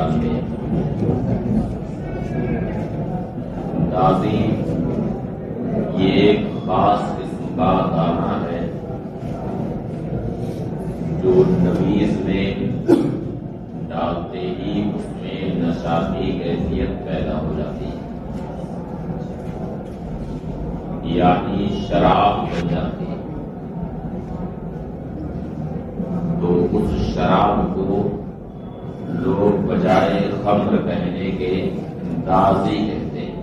خیال میں دازی یہ ایک خاص قسم کا دانہ ہے جو نبیذ میں ڈالتے ہی اس میں نشہ کی کیفیت پیدا ہو جاتی ہے، یعنی شراب بن جاتی ہے۔ تو اس شراب کو لوگ بجائے خمر کہنے کے دازی کہتے ہیں۔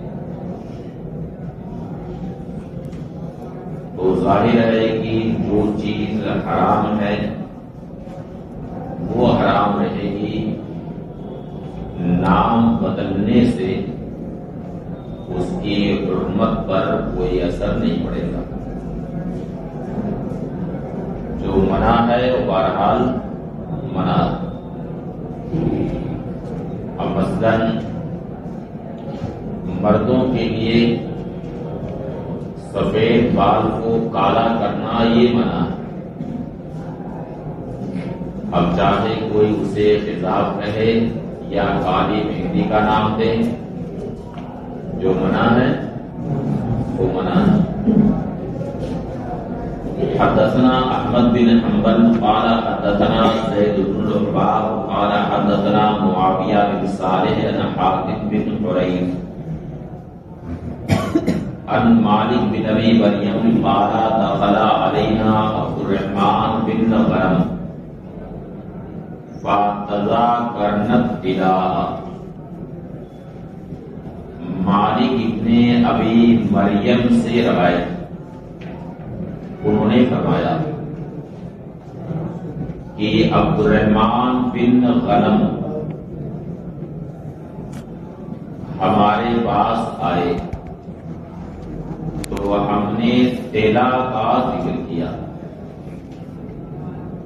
تو ظاہر ہے کہ جو چیز حرام ہے وہ حرام رہے گی، نام بدلنے سے اس کی حرمت پر کوئی اثر نہیں پڑے گا۔ جو منع ہے وہ بہرحال منع۔ اب مثلاً مردوں کے لیے سفید بال کو کالا کرنا یہ منع ہے۔ اب چاہے کوئی اسے خضاب کہے یا کالی مہندی کا نام دے، جو منع ہے وہ منع ہے۔ حدثنا احمد بن حنبل قال حدثنا زید بن الحباب قال حدثنا معاویہ بن صالح عن حاتم بن حریث عن مالک بن ابی مریم قال دخل علینا عبد الرحمن بن غنم فَتَذَاكَرْنَا الطِّلَاءَ۔ مالک ابن ابی مریم سے روایت، انہوں نے فرمایا کہ عبد الرحمن بن غنم ہمارے پاس آئے تو ہم نے تیلا کا ذکر کیا۔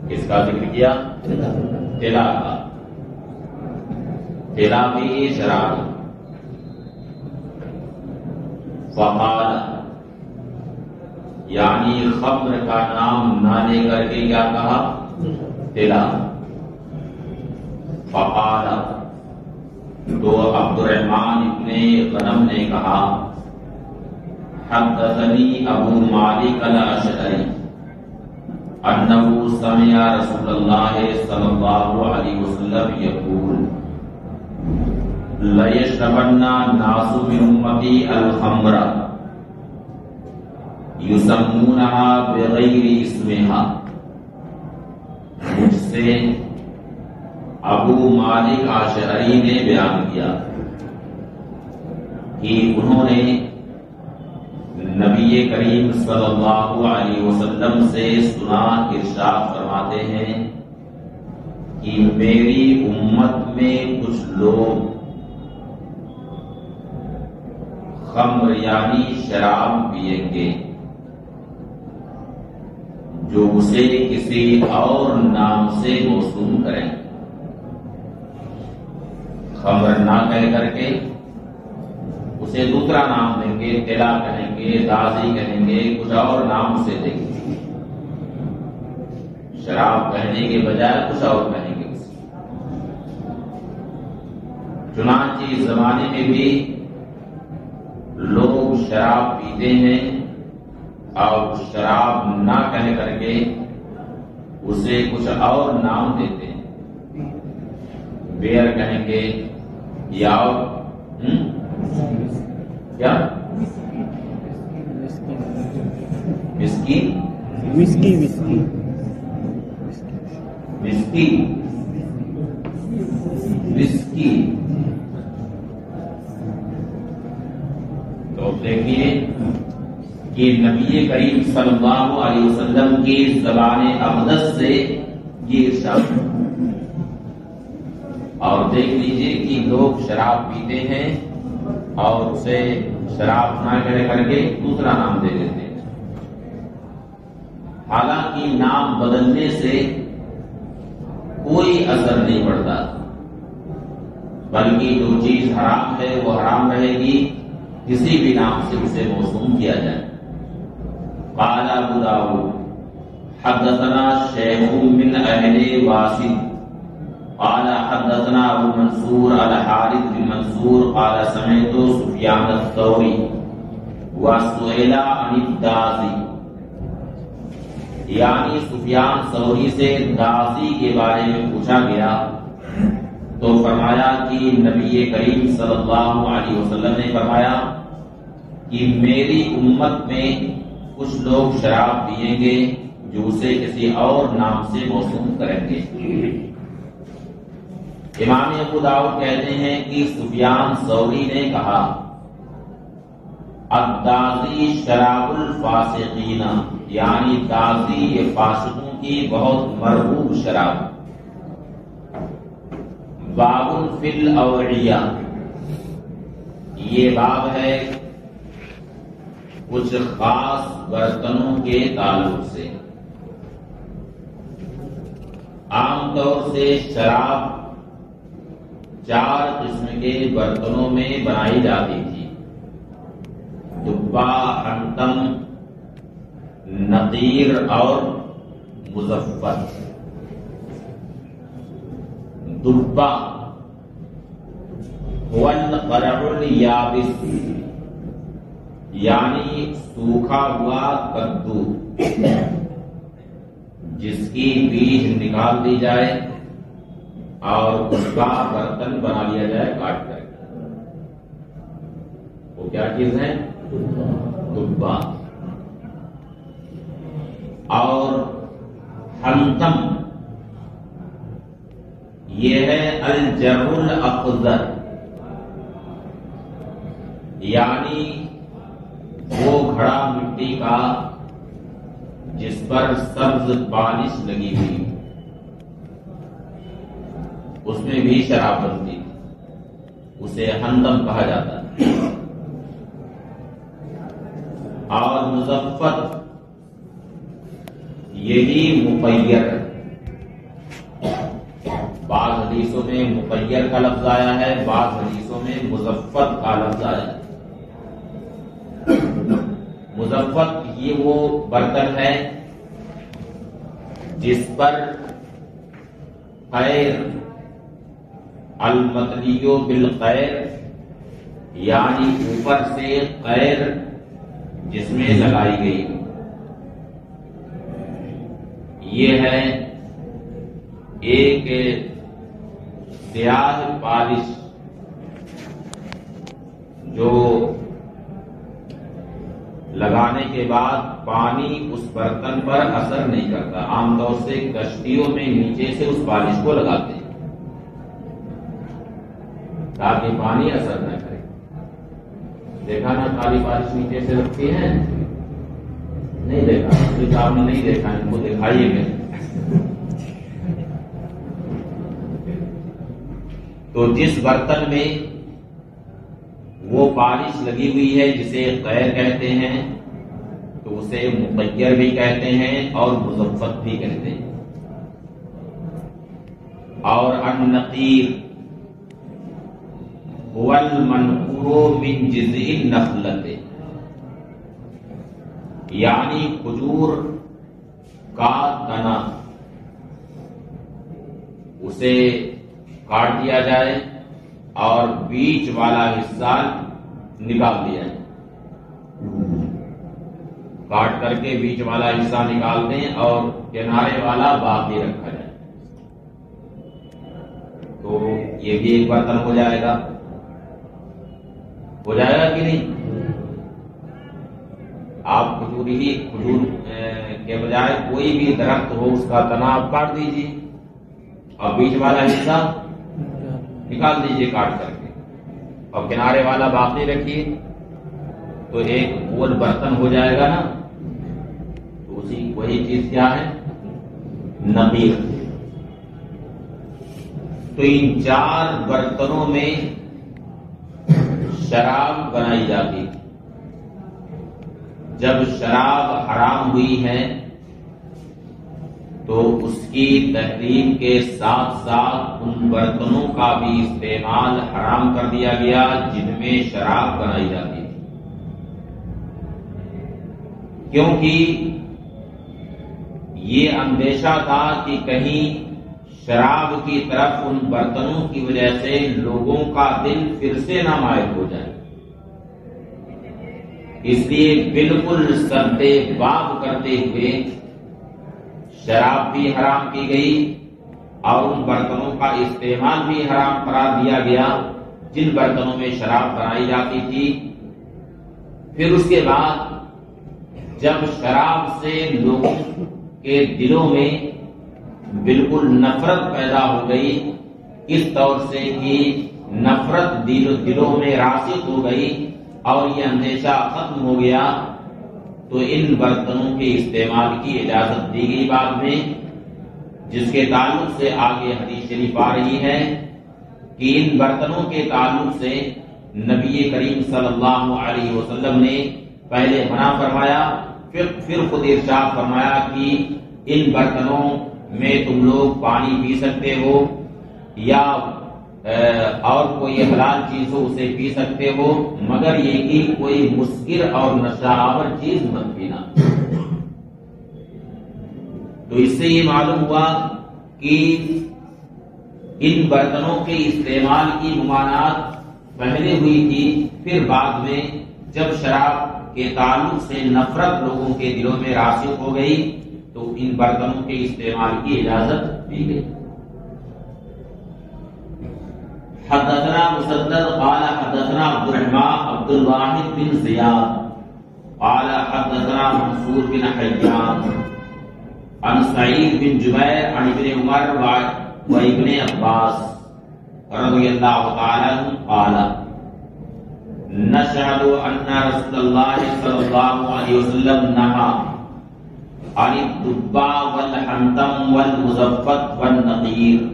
کس کا ذکر کیا؟ تیلا کا۔ تیلا بھی شراب۔ فقال یعنی خمر کا نام نہ لے کر کے کیا کہا؟ تیلا۔ فقال تو عبد الرحمن ابن غنم نے کہا حدثنی ابو مالک الاشعری انه سمع رسول اللہ صلی اللہ علیہ وسلم یقول لیشربن الناس من امتی الخمر یسمونها بغیر اسمها۔ مجھ سے ابو مالک اشعری نے بیان کیا کہ انہوں نے نبی کریم صلی اللہ علیہ وسلم سے سنا، ارشاد فرماتے ہیں کہ میری امت میں کچھ لوگ خمر یعنی شراب پیئیں گے جو اسے کسی اور نام سے موسوم کریں، خمر نہ کہہ کر کے اسے دوسرا نام دیں گے، تیلا کہیں گے، دازی کہیں گے، کچھ اور نام اسے دیں گے، شراب کہنے کے بجائے کچھ اور کہیں گے اسے۔ چنانچہ اس زمانے میں بھی لوگ شراب پیتے ہیں اور شراب نہ کہہ کر کے اسے کچھ اور نام دیتے ہیں، بیئر کہیں گے یا کیا whisky whisky whisky whisky whisky. تو دیکھیے کہ نبی کریم صلی اللہ علیہ وسلم کی زبان اقدس سے یہ ارشاد، اور دیکھ لیجئے کہ لوگ شراب پیتے ہیں اور اسے شراب نہ کر کے دوسرا نام دے دیتے ہیں۔ حالانکہ نام بدلنے سے کوئی اثر نہیں پڑتا، بلکہ جو چیز حرام ہے وہ حرام رہے گی، کسی بھی نام سے اسے موسوم کیا جائے۔ قال ابو داؤد حدثنا شیخ من اہل واسط قال حدثنا ابو منصور الحارث بن منصور قال سمعت سفیان الثوری وسئل عن الدازی، یعنی سفیان ثوری سے دازی کے بارے میں پوچھا گیا تو فرمایا کہ نبی کریم صلی اللہ علیہ وسلم نے فرمایا کہ میری امت میں کچھ لوگ شراب پیئیں گے جو اسے کسی اور نام سے موسوم کریں گے۔ امام ابو داؤد کہتے ہیں کہ سفیان ثوری نے کہا الدازی شراب الفاسقین، یعنی دازی یہ فاسقوں کی بہت مرغوب شراب۔ باب فی الاوعیہ، یہ باب ہے کچھ خاص برتنوں کے تعلق سے۔ عام طور سے شراب 4 قسم کے برتنوں میں بنائی جاتی تھی، دبا، حنتم، نقیر اور مزفر۔ دبا هو القرع الیابس، یعنی سوکھا ہوا کدو جس کی بیج نکال دی جائے اور اس کا برتن بنا لیا جائے کاٹ کر کے، وہ کیا چیز ہے؟ دبا۔ اور حنتم یہ ہے الجر الاخضر، یعنی وہ گھڑا مٹی کا جس پر سبز پالش لگی ہوئی، اس میں بھی شراب بنتی، اسے حنتم کہا جاتا ہے۔ اور مزفت یہی مقیر، بعض حدیثوں میں مقیر کا لفظ آیا ہے، بعض حدیثوں میں مزفت کا لفظ آیا ہے۔ مزفت یہ وہ برتن ہے جس پر خیر المتلیو بالخیر، یعنی اوپر سے خیر جس میں لگائی گئی، یہ ہے ایک سیاہ پالش جو لگانے کے بعد پانی اس برتن پر اثر نہیں کرتا۔ عام طور سے کشتیوں میں نیچے سے اس پالش کو لگاتے ہیں تاکہ پانی اثر نہ کرے۔ دیکھا نا کالی پالش نیچے سے رکھتی ہیں؟ نہیں دیکھا، جو آپ نے نہیں دیکھا ان کو دکھائیے گا۔ تو جس برتن میں وہ پالش لگی ہوئی ہے جسے غیر کہتے ہیں تو اسے مقیر بھی کہتے ہیں اور مزفت بھی کہتے ہیں۔ اور النقیر هو المنقور من جذع النخلۃ، یعنی کھجور کا تنا، اسے کاٹ دیا جائے اور بیچ والا حصہ نکال دیا جائے، کاٹ کر کے بیچ والا حصہ نکال دیں اور کنارے والا باقی رکھا جائے، تو یہ بھی ایک برتن ہو جائے گا کہ نہیں؟ آپ کھجور کے بجائے کوئی بھی درخت ہو اس کا تنا آپ کاٹ دیجیے اور بیچ والا حصہ نکال دیجیے کاٹ کر کے اور کنارے والا باقی رکھیے، تو ایک گول برتن ہو جائے گا نا۔ تو اسی وہی چیز کیا ہے؟ نقیر۔ تو ان 4 برتنوں میں شراب بنائی جاتی تھی۔ جب شراب حرام ہوئی ہے تو اس کی تحریم کے ساتھ ساتھ ان برتنوں کا بھی استعمال حرام کر دیا گیا جن میں شراب بنائی جاتی تھی، کیونکہ یہ اندیشہ تھا کہ کہیں شراب کی طرف ان برتنوں کی وجہ سے لوگوں کا دل پھر سے نہ مائل ہو جائے، اس لیے بالکل سد باب کرتے ہوئے شراب بھی حرام کی گئی اور ان برتنوں کا استعمال بھی حرام قرار دیا گیا جن برتنوں میں شراب بنائی جاتی تھی۔ پھر اس کے بعد جب شراب سے لوگوں کے دلوں میں بالکل نفرت پیدا ہو گئی، اس طور سے کہ نفرت دلوں میں راسخ ہو گئی اور یہ اندیشہ ختم ہو گیا، تو ان برتنوں کے استعمال کی اجازت دی گئی بعد میں، جس کے تعلق سے آگے حدیث شریف آ رہی ہے کہ ان برتنوں کے تعلق سے نبی کریم صلی اللہ علیہ وسلم نے پہلے منع فرمایا، پھر خود ارشاد فرمایا کہ ان برتنوں میں تم لوگ پانی پی سکتے ہو یا اور کوئی حلال چیز ہو اسے پی سکتے ہو، مگر یہ کہ کوئی مسکر اور نشہ آور چیز مت پینا۔ تو اس سے یہ معلوم ہوا کہ ان برتنوں کے استعمال کی ممانعت پہلے ہوئی تھی، پھر بعد میں جب شراب کے تعلق سے نفرت لوگوں کے دلوں میں راسخ ہو گئی تو ان برتنوں کے استعمال کی اجازت دی گئی۔ حدثنا مسدد قال حدثنا عبد الرحمن عبد الواحد بن زیاد قال حدثنا منصور بن حیان عن سعید بن جبیر عن ابن عمر و ابن عباس رضی اللہ تعالی عنہ قال نشهد ان رسول اللہ صلی اللہ علیہ وسلم نہا عن الدباء والحنطم والمزفت والنقیر۔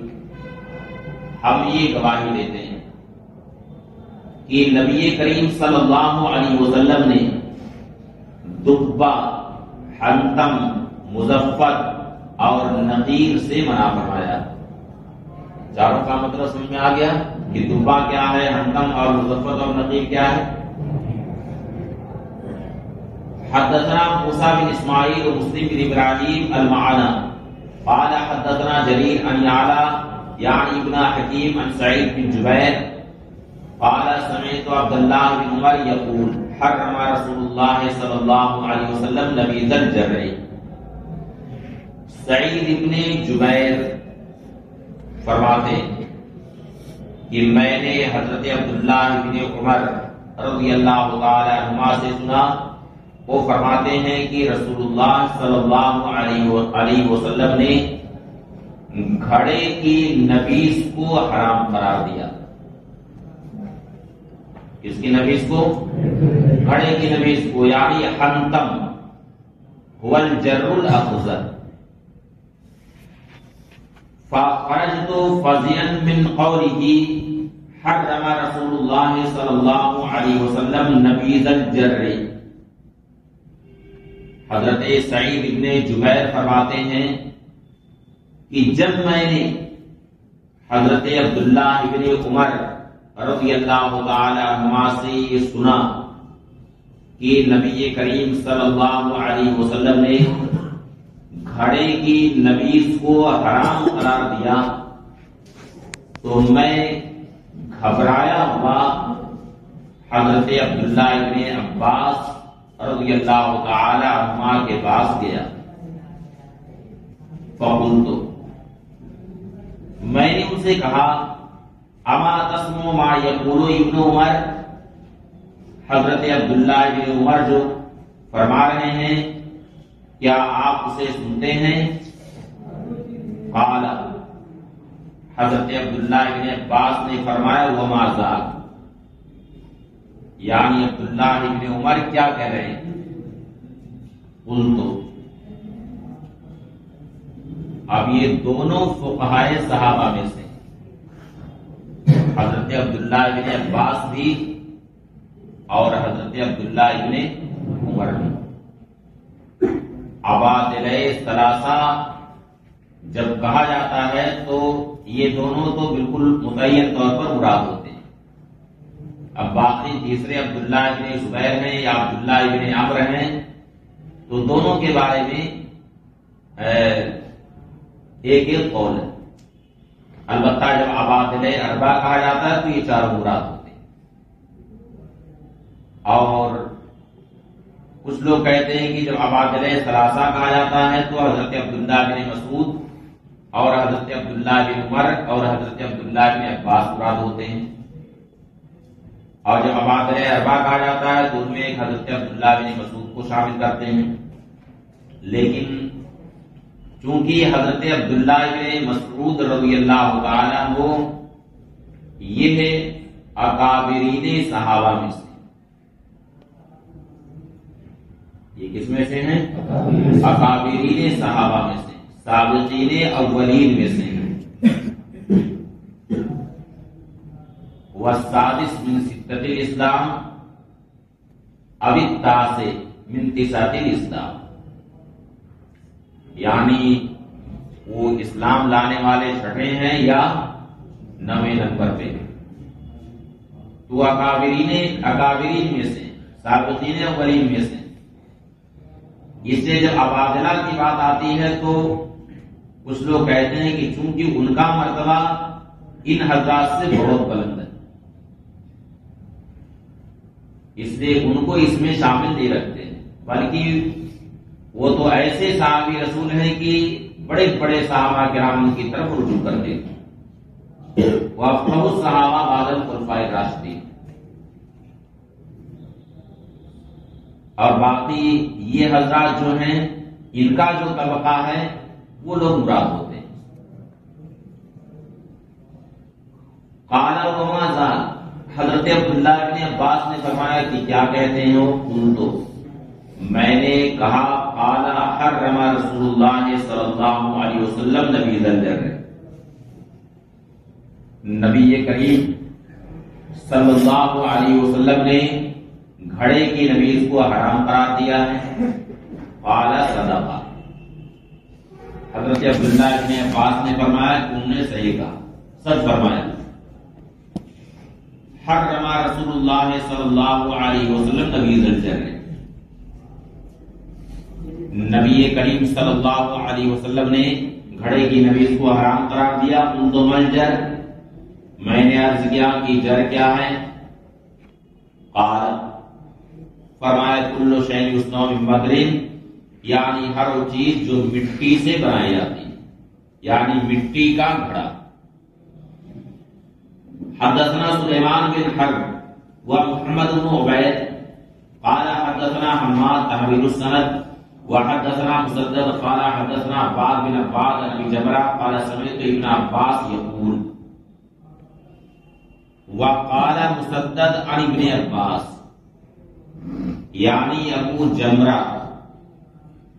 ہم یہ گواہی دیتے ہیں کہ نبی کریم صلی اللہ علیہ وسلم نے دبا، حنطم، مزفت اور نقیر سے منع فرمایا۔ چاروں کا مطلب سمجھ میں آ گیا کہ دبا کیا ہے، حنطم اور مزفت اور نقیر کیا ہے۔ حدثنا موسیٰ بن اسماعیل و مسلم بن ابراہیم المعنى قال حدثنا جریر عن یعلا یعنی ابن حکیم عن سعید بن جبیر قال سمعت عبد اللہ بن عمر یقول حرم رسول اللہ صلی اللہ علیہ وسلم نبیذ الجرع۔ سعید ابن جبیر فرماتے کہ میں نے حضرت عبداللہ بن عمر رضی اللہ تعالی عنہما سے سنا، وہ فرماتے ہیں کہ رسول اللہ صلی اللہ علیہ وسلم نے گھڑے کی نبیذ کو حرام قرار دیا۔ کس کی نبیذ کو؟ گھڑے کی نبیذ کو، یعنی حنطم هو الجر الاخضر۔ فخرجت فزعا من قوله حرم رسول اللہ صلی اللہ علیہ وسلم نبیذ الجر۔ حضرت سعید ابن جبیر فرماتے ہیں کہ جب میں نے حضرت عبداللہ ابن عمر رضی اللہ تعالی عنہما سے یہ سنا کہ نبی کریم صلی اللہ علیہ وسلم نے گھڑے کی نبیذ کو حرام قرار دیا، تو میں گھبرایا ہوا حضرت عبداللہ ابن عباس رضی اللہ تعالی عنہما کے پاس گیا۔ فقلت، میں نے ان سے کہا اما تسمع ما یقول ابن عمر، حضرت عبداللہ ابن عمر جو فرما رہے ہیں کیا آپ اسے سنتے ہیں؟ قال، حضرت عبداللہ ابن عباس نے فرمایا وما ذاک، یعنی عبداللہ ابن عمر کیا کہہ رہے ہیں؟ قلت، اب یہ دونوں فقہائے صحابہ میں سے حضرت عبداللہ ابن عباس بھی اور حضرت عبداللہ ابن عمر بھی، عبادلہ ثلاثہ جب کہا جاتا ہے تو یہ دونوں تو بالکل متعین طور پر مراد ہوتے ہیں۔ اب باقی تیسرے عبداللہ ابن زبیر ہیں یا عبداللہ ابن عمر ہیں، تو دونوں کے بارے میں ایک ایک قول ہے۔ البتہ جب عبادلہ اربع کہا جاتا ہے تو یہ چاروں مراد ہوتے ہیں. اور کچھ لوگ کہتے ہیں کہ جب عبادلہ ثلاثہ کہا جاتا ہے تو حضرت عبداللہ بن مسعود اور حضرت عبداللہ بن عمر اور حضرت عبداللہ بن عباس مراد ہوتے ہیں. اور جب عبادلہ اربع کہا جاتا ہے تو ان میں ایک حضرت عبداللہ بن مسعود کو شامل کرتے ہیں. لیکن چونکہ حضرت عبداللہ بن مسعود رضی اللہ تعالی عنہ یہ اکابرین صحابہ میں سے، یہ کس میں سے ہیں؟ اکابرین صحابہ میں سے، سابقین اولین میں سے ہیں. والسادس من ستة الاسلام اب التاسع من تسعة الاسلام، یعنی وہ اسلام لانے والے چھٹے ہیں یا 9ویں نمبر پہ. تو اکابرین میں سے، سابقین اولین میں سے. اس سے جب عبادلہ کی بات آتی ہے تو کچھ لوگ کہتے ہیں کہ چونکہ ان کا مرتبہ ان حضرات سے بہت بلند ہے، اس لیے ان کو اس میں شامل نہیں رکھتے، بلکہ وہ تو ایسے صحابی رسول ہیں کہ بڑے بڑے صحابہ کرام کی طرف رجوع کرتے ہیں. وہ افقہ الصحابہ بعد الخلفاء الراشدین. اور باقی یہ حضرات جو ہیں ان کا جو طبقہ ہے وہ لوگ مراد ہوتے ہیں. قال وما زال، حضرت عبداللہ بن عباس نے فرمایا کہ کیا کہتے ہیں وہ؟ قلت، میں نے کہا، قال حرم رسول اللہ صلی اللہ علیہ وسلم نبی ذلجر، نبی کریم صلی اللہ علیہ وسلم نے گھڑے کی نبیذ کو حرام قرار دیا ہے. قال صدقہ، حضرت عبداللہ بن عباس نے فرمایا کہ تم نے صحیح کہا، سچ فرمایا. حرم رسول اللہ صلی اللہ علیہ وسلم نبیذ ذلجر، نبی کریم صلی اللہ علیہ وسلم نے گھڑے کی نبیذ کو حرام قرار دیا. قلت ما الجر، میں نے عرض کیا کہ جر کیا ہے؟ قال، فرمایا کل شیء یصنع من بدر، یعنی ہر وہ چیز جو مٹی سے بنائی جاتی ہے، یعنی مٹی کا گھڑا. حدثنا سلیمان بن حرب و محمد بن عبید قال حدثنا حماد تحویل السند وحدثنا مسدد قال حدثنا عباد بن عباد عن ابي جبرة قال سمعت ابن عباس يقول وقال مسدد عن ابن عباس، یعنی ابو جمرہ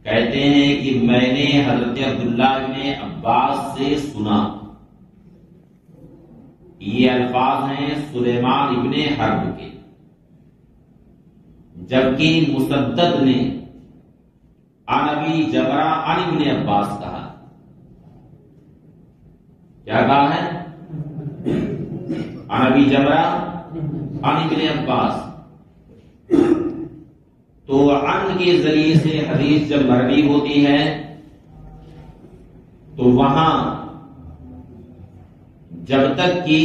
کہتے ہیں کہ میں نے حضرت عبداللہ بن عباس سے سنا. یہ الفاظ ہیں سلیمان ابن حرب کے، جبکہ مسدد نے عن ابی جبرہ عن ابن عباس کہا. کیا کہا ہے؟ عن ابی جبرہ عن ابن عباس. تو عن کے ذریعے سے حدیث جب مروی ہوتی ہے تو وہاں جب تک کہ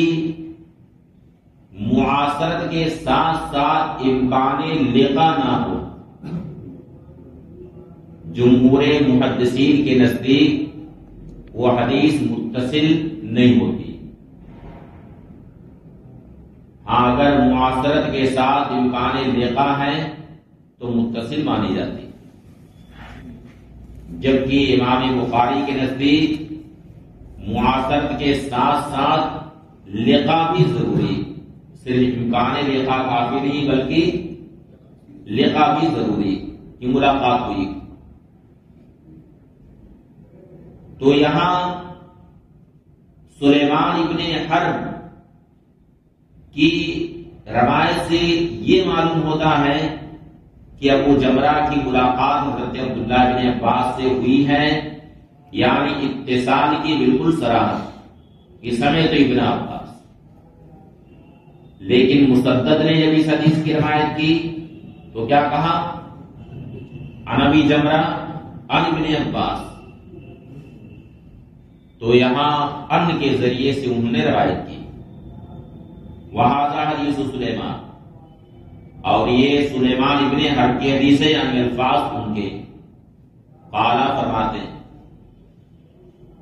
معاصرت کے ساتھ ساتھ امکان لقا نہ ہو، جمہور محدثین کے نزدیک وہ حدیث متصل نہیں ہوتی. ہاں اگر معاصرت کے ساتھ امکان لقا ہے تو متصل مانی جاتی، جبکہ امام بخاری کے نزدیک معاصرت کے ساتھ ساتھ لقا بھی ضروری، صرف امکان لقا کافی نہیں بلکہ لقا بھی ضروری کہ ملاقات ہوئی. تو یہاں سلیمان ابن حرب کی روایت سے یہ معلوم ہوتا ہے کہ ابو جمرہ کی ملاقات حضرت عبداللہ بن عباس سے ہوئی ہے، یعنی اتصال کی بالکل صراحت، یہ سمعت ابن عباس. لیکن مسدد نے جب اس حدیث کی روایت کی تو کیا کہا؟ عن ابی جمرہ عن ابن عباس. تو یہاں ان کے ذریعے سے انہوں نے روایت کی. وہذا حدیث سلیمان، اور یہ سلیمان ابن حرب کی حدیث ہے، یعنی الفاظ ان کے. قالا فرماتے ہیں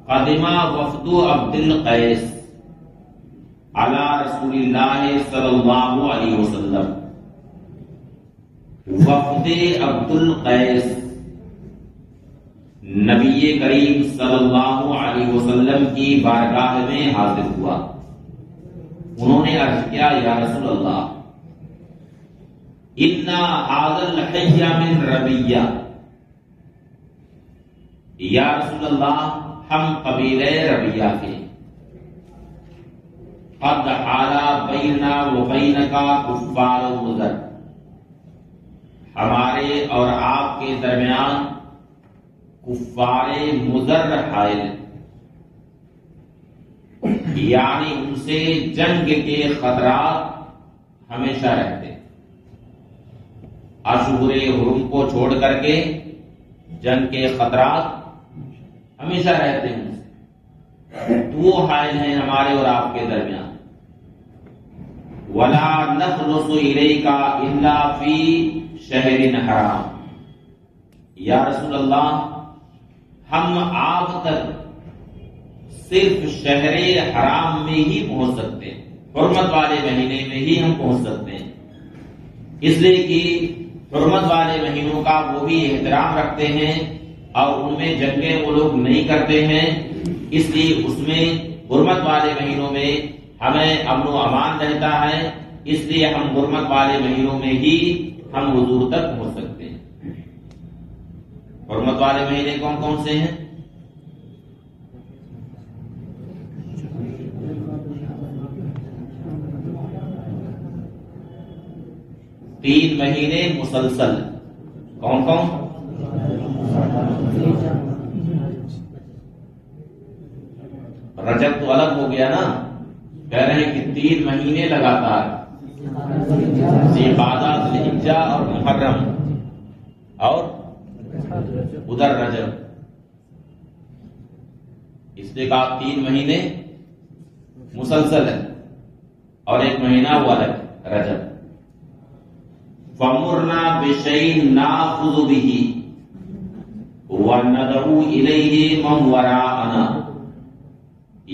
قدما وفد عبد القیس علی رسول اللہ صلی اللہ علیہ وسلم. وفد عبد القیس نبی کریم صلی اللہ علیہ وسلم کی بارگاہ میں حاضر ہوا. انہوں نے عرض کیا یا رسول اللہ انا ھذا الحی من ربیہ، یا رسول اللہ ہم قبیلہ ربیہ کے. قد حال بیننا و بینک کفار مضر، ہمارے اور آپ کے درمیان کفار مضر حائل، یعنی ان سے جنگ کے خطرات ہمیشہ رہتے. اشہر حرم کو چھوڑ کر کے جنگ کے خطرات ہمیشہ رہتے ہیں ان سے، تو وہ حائل ہیں ہمارے اور آپ کے درمیان. ولا نخلص الیک الا فی شہر حرام، یا رسول اللہ ہم آپ تک صرف شہر حرام میں ہی پہنچ سکتے ہیں، حرمت والے مہینے میں ہی ہم پہنچ سکتے ہیں. اس لیے کہ حرمت والے مہینوں کا وہ بھی احترام رکھتے ہیں اور ان میں جنگیں وہ لوگ نہیں کرتے ہیں. اس لیے اس میں حرمت والے مہینوں میں ہمیں امن و امان رہتا ہے. اس لیے ہم حرمت والے مہینوں میں ہی ہم حضور تک پہنچ سکتے ہیں. حرمت والے مہینے کون کون سے ہیں؟ تین مہینے مسلسل کون کون؟ رجب تو الگ ہو گیا نا، کہہ رہے ہیں کہ 3 مہینے لگاتار، ذوالقعدہ، ذوالحجہ اور محرم، اور ادھر رجب. اس لیے کہا 3 مہینے مسلسل ہے اور 1 مہینہ وہ الگ رجب. فَمُرْنَا بِشَيْءٍ نَأْخُذُ بِهِ وَنَدْعُو إِلَيْهِ مَنْ وَرَاءَنَا،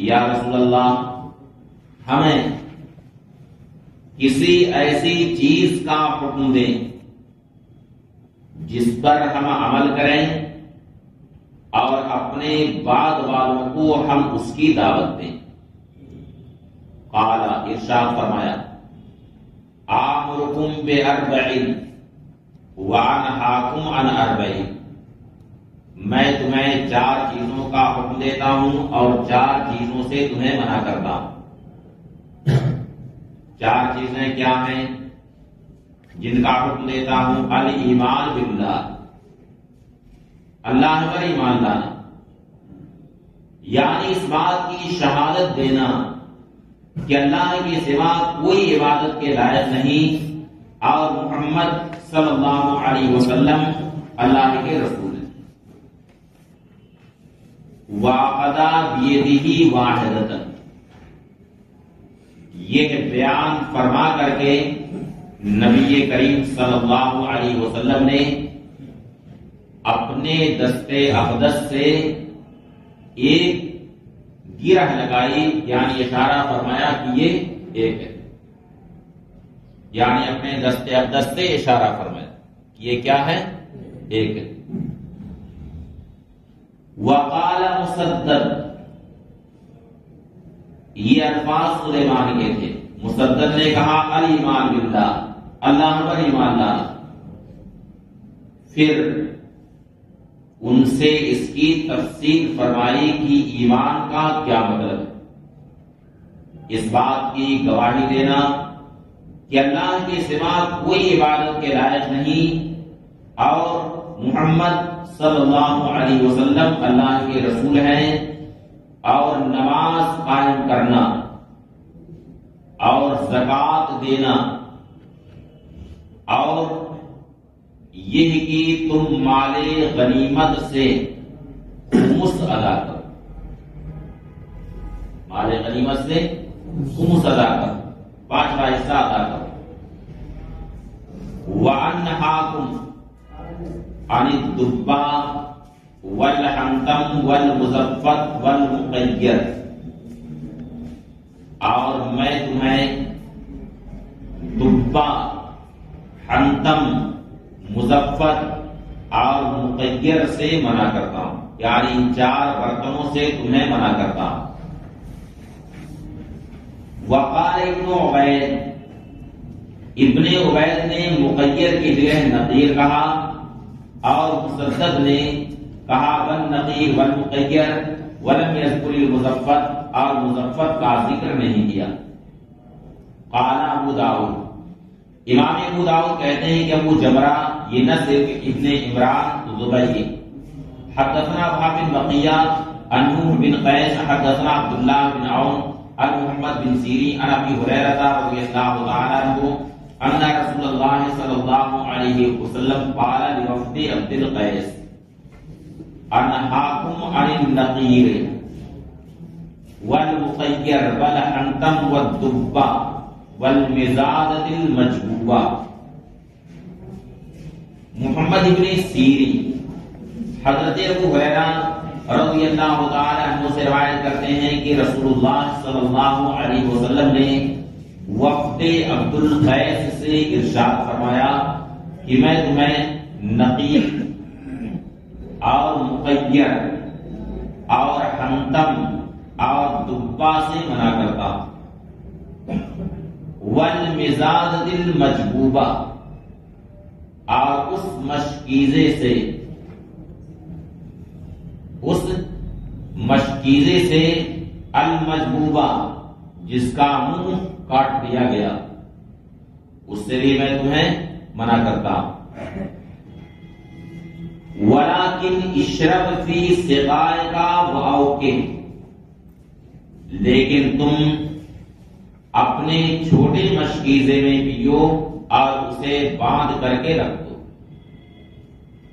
یا رسول اللہ ہمیں کسی ایسی چیز کا حکم دیں جس پر ہم عمل کریں اور اپنے بعد والوں کو ہم اس کی دعوت دیں. قال، ارشاد فرمایا آمرکم بأربع وانہاکم عن اربع، میں تمہیں 4 چیزوں کا حکم دیتا ہوں اور 4 چیزوں سے تمہیں منع کرتا ہوں. 4 چیزیں کیا ہیں جن کا حکم دیتا ہوں؟ الایمان باللہ، اللہ پر ایمان لانا، یعنی اس بات کی شہادت دینا کہ اللہ کے سوا کوئی عبادت کے لائق نہیں اور محمد صلی اللہ علیہ وسلم اللہ کے رسول ہیں. وَقَضَى بِيَدِهِ وَاحِدَةً، یہ بیان فرما کر کے نبی کریم صلی اللہ علیہ وسلم نے اپنے دستے اقدس سے ایک گرہ لگائی، یعنی اشارہ فرمایا کہ یہ ایک ہے، یعنی اپنے دستے اقدس سے اشارہ فرمایا کہ یہ کیا ہے؟ ایک ہے. وقال مسدد، یہ الفاظ سلیمان کے تھے. مسدد نے کہا الایمان باللہ، اللہ پر ایمان لانا. پھر ان سے اس کی تفصیل فرمائی کہ ایمان کا کیا مطلب ہے. اس بات کی گواہی دینا کہ اللہ کے سوا کوئی عبادت کے لائق نہیں اور محمد صلی اللہ علیہ وسلم اللہ کے رسول ہیں، اور نماز قائم کرنا اور زکوٰۃ دینا اور یہ کہ تم مال غنیمت سے خمس ادا کرو. مال غنیمت سے خمس ادا کرو، 5واں حصہ ادا کرو۔ وَأَنْهَاكُمْ عَنِ الدُّبَّاءِ وَالْحَنْتَمِ وَالْمُزَفَّتِ وَالْمُقَيَّرِ، اور میں تمہیں دبا، حنتم، مزفت اور مقیر سے منع کرتا ہوں، یعنی ان 4 برتنوں سے تمہیں منع کرتا ہوں۔ وقال ابن عبید، ابن عبید نے مقیر کی جگہ نقیر کہا، اور مسدد نے کہا والنقیر والمقیر، ولم یذکر المزفت، اور مزفت کا ذکر نہیں کیا۔ قال ابو داؤد، امام ابو داؤد کہتے ہیں کہ ابو جمرہ یہ نہ صرف ابن عمران زبیری، حدثنا ابو بن بقیہ عن نوح بن قیس حدثنا عبداللہ بن عون عن محمد بن سیرین عن ابی ہریرہ رضی اللہ تعالی عنہ ان رسول اللہ صلی اللہ علیہ وسلم قال لوفد عبد القیس انہاکم عن النقیر والمقیر والحنتم والدبہ والمزادۃ المجبوبہ۔ محمد ابن سیری حضرت ابو ہریرہ رضی اللہ تعالی عنہ سے روایت کرتے ہیں کہ رسول اللہ صلی اللہ علیہ وسلم نے وفد عبد القیس سے ارشاد فرمایا کہ میں تمہیں نقیر اور مقیر اور حنتم اور دبا سے منع کرتا ہوں، والمزادۃ المجبوبہ، اور اس مشکیزے سے المجبوبہ جس کا منہ کاٹ دیا گیا، اس سے بھی میں تمہیں منع کرتا ہوں۔ وَلَكِنْ اشْرَبْ فِي سِقَائِكَ وَأَوْقِرْ، لیکن تم اپنے چھوٹے مشکیزے میں پیو اور اسے باندھ کر کے رکھ دو،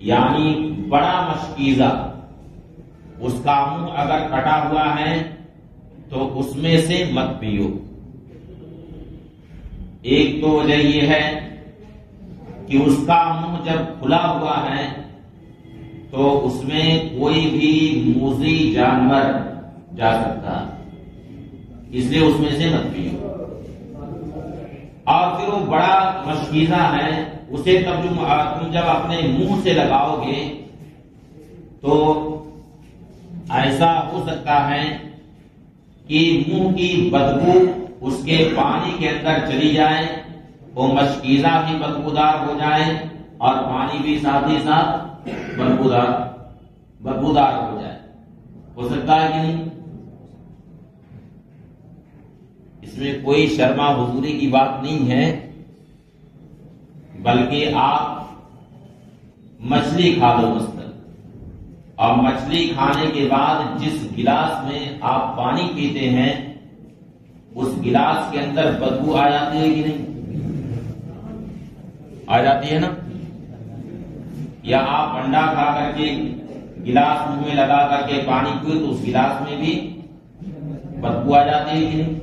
یعنی بڑا مشکیزہ اس کا منہ اگر کٹا ہوا ہے تو اس میں سے مت پیو۔ ایک تو وجہ یہ ہے کہ اس کا منہ جب کھلا ہوا ہے تو اس میں کوئی بھی موذی جانور جا سکتا ہے، اس لیے اس میں سے مت پیو۔ اور پھر وہ بڑا مشکیزہ ہے، اسے تم جب اپنے منہ سے لگاؤ گے تو ایسا ہو سکتا ہے کہ منہ کی بدبو اس کے پانی کے اندر چلی جائے، وہ مشکیزہ بھی بدبودار ہو جائے اور پانی بھی ساتھ ہی ساتھ بدبودار ہو جائے، ہو سکتا ہے کہ نہیں؟ اس میں کوئی شرما حضوری کی بات نہیں ہے، بلکہ آپ مچھلی کھا لو مثلا، اور مچھلی کھانے کے بعد جس گلاس میں آپ پانی پیتے ہیں اس گلاس کے اندر بدبو آ جاتی ہے کہ نہیں؟ آ جاتی ہے نا؟ یا آپ انڈا کھا کر کے گلاس منہ میں لگا کر کے پانی پیو تو اس گلاس میں بھی بدبو آ جاتی ہے کہ نہیں؟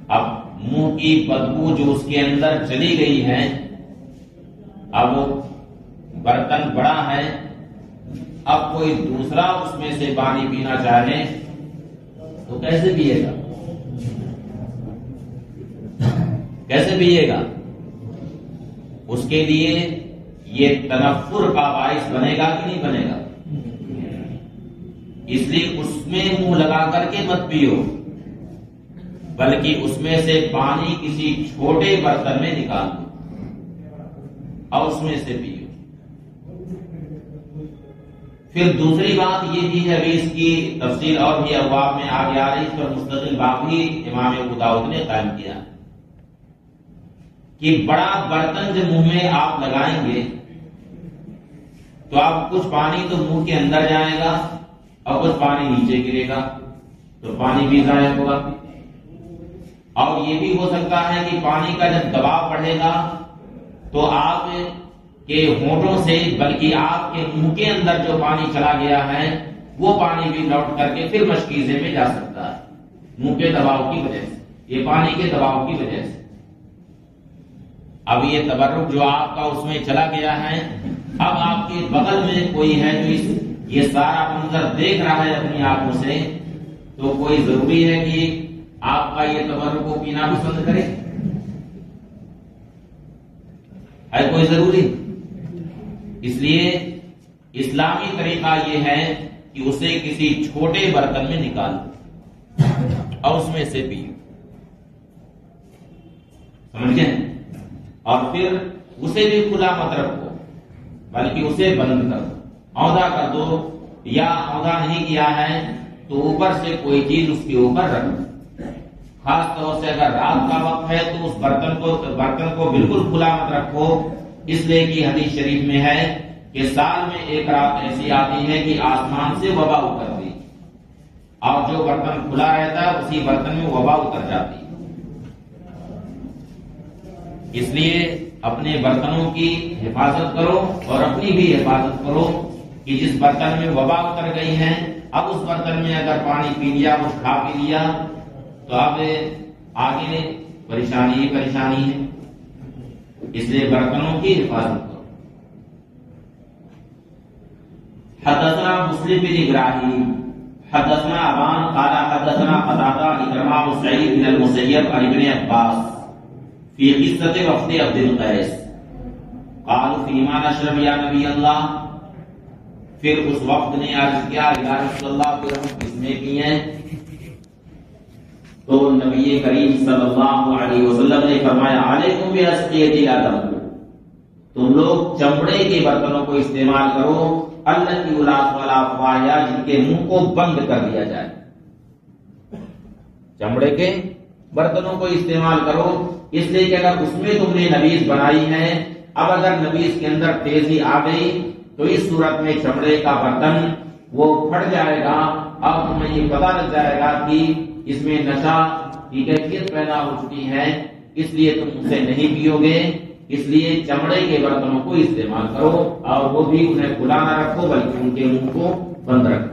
اب منہ کی بدبو جو اس کے اندر چلی گئی ہے، اب وہ برتن بڑا ہے، اب کوئی دوسرا اس میں سے پانی پینا چاہے تو کیسے پیے گا؟ کیسے پیے گا؟ اس کے لیے یہ تنفر کا باعث بنے گا کہ نہیں بنے گا؟ اس لیے اس میں منہ لگا کر کے مت پیو، بلکہ اس میں سے پانی کسی چھوٹے برتن میں نکال دو اور اس میں سے پیو۔ پھر دوسری بات یہ بھی ہے، ابھی اس کی تفصیل اور بھی ابواب میں آگے آ رہی، اس پر مستقل باب بھی امام ابو داؤد نے قائم کیا کہ بڑا برتن جب منہ میں آپ لگائیں گے تو آپ کچھ پانی تو منہ کے اندر جائے گا اور کچھ پانی نیچے گرے گا تو پانی بھی ضائع ہوگا، اور یہ بھی ہو سکتا ہے کہ پانی کا جب دباؤ بڑھے گا تو آپ کے ہونٹوں سے بلکہ آپ کے منہ کے اندر جو پانی چلا گیا ہے وہ پانی بھی لوٹ کر کے پھر مشکیزے میں جا سکتا ہے، منہ کے دباؤ کی وجہ سے، یہ پانی کے دباؤ کی وجہ سے۔ اب یہ تبرک جو آپ کا اس میں چلا گیا ہے، اب آپ کے بغل میں کوئی ہے جو یہ سارا منظر دیکھ رہا ہے اپنی آنکھوں سے، تو کوئی ضروری ہے کہ آپ کا یہ تبرک کو پینا پسند کرے؟ ہے کوئی ضروری؟ اس لیے اسلامی طریقہ یہ ہے کہ اسے کسی چھوٹے برتن میں نکالو اور اس میں سے پیو، سمجھ گئے؟ اور پھر اسے بھی کھلا مت رکھو، بلکہ اسے بند کر دو، عہدہ کر دو، یا عہدہ نہیں کیا ہے تو اوپر سے کوئی چیز اس کے اوپر رکھ دو۔ خاص طور سے اگر رات کا وقت ہے تو اس برتن کو بالکل کھلا مت رکھو، اس لیے کہ حدیث شریف میں ہے کہ سال میں ایک رات ایسی آتی ہے کہ آسمان سے وبا اترتی، اور جو برتن کھلا رہتا ہے اسی برتن میں وبا اتر جاتی۔ اس لیے اپنے برتنوں کی حفاظت کرو اور اپنی بھی حفاظت کرو کہ جس برتن میں وبا اتر گئی ہے، اب اس برتن میں اگر پانی پی لیا، کچھ کھا پی لیا، تو اب آگے پریشانی ہی پریشانی ہے۔ اس لیے برتنوں کی حفاظت کرو۔ حدثنا مسلم بن ابراہیم حدثنا ابان قال حدثنا قتادہ اکرمہ سعید بن المسیب عن ابن عباس فی قصۃ وفد عبد القیس قالوا فیما نشرب یا نبی اللہ، پھر اس وقت نے عرض کیا یا رسول اللہ پھر ہم کس میں پیئیں؟ تو نبی کریم صلی اللہ علیہ وسلم نے فرمایا علیکم باسقیۃ الادم، تم لوگ چمڑے کے برتنوں کو استعمال کرو، التی الاس والا افوایا، جن کے منہ کو بند کر دیا جائے، چمڑے کے برتنوں کو استعمال کرو، اس لیے کہ اگر اس میں تم نے نبیذ بنائی ہے، اب اگر نبیذ کے اندر تیزی آ گئی تو اس صورت میں چمڑے کا برتن وہ پھٹ جائے گا، اور تمہیں یہ پتہ لگ جائے گا کہ اس میں نشہ کی کیفیت پیدا ہو چکی ہے، اس لیے تم اسے نہیں پیو گے۔ اس لیے چمڑے کے برتنوں کو استعمال کرو، اور وہ بھی انہیں کھلا نہ رکھو بلکہ ان کے منہ کو بند رکھو۔